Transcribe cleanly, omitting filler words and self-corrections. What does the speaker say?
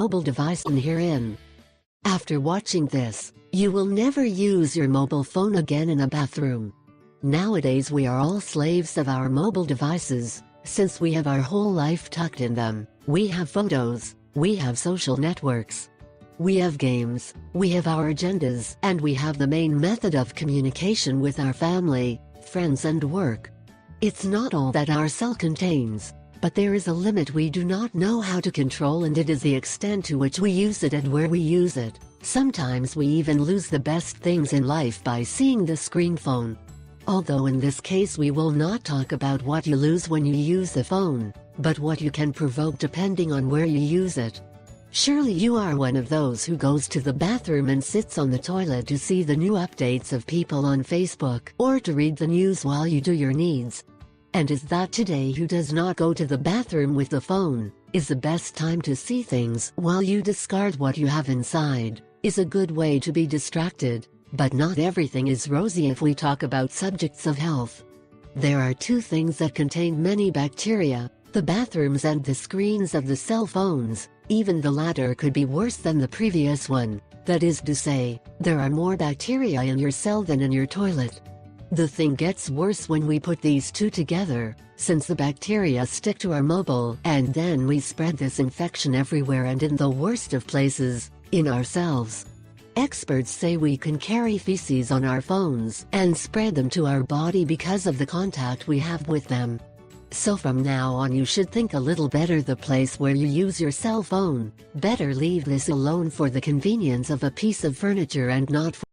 mobile device in herein. After watching this, you will never use your mobile phone again in a bathroom. Nowadays we are all slaves of our mobile devices, since we have our whole life tucked in them. We have photos, we have social networks, we have games, we have our agendas, and we have the main method of communication with our family, friends and work. It's not all that our cell contains, but there is a limit we do not know how to control, and it is the extent to which we use it and where we use it. Sometimes we even lose the best things in life by seeing the screen phone. Although in this case we will not talk about what you lose when you use the phone, but what you can provoke depending on where you use it. Surely you are one of those who goes to the bathroom and sits on the toilet to see the new updates of people on Facebook, or to read the news while you do your needs. And is that today who does not go to the bathroom with the phone, is the best time to see things while you discard what you have inside, is a good way to be distracted. But not everything is rosy if we talk about subjects of health. There are two things that contain many bacteria, the bathrooms and the screens of the cell phones. Even the latter could be worse than the previous one. That is to say, there are more bacteria in your cell than in your toilet. The thing gets worse when we put these two together, since the bacteria stick to our mobile, and then we spread this infection everywhere and in the worst of places, in ourselves. Experts say we can carry feces on our phones and spread them to our body because of the contact we have with them. So from now on you should think a little better the place where you use your cell phone. Better leave this alone for the convenience of a piece of furniture and not for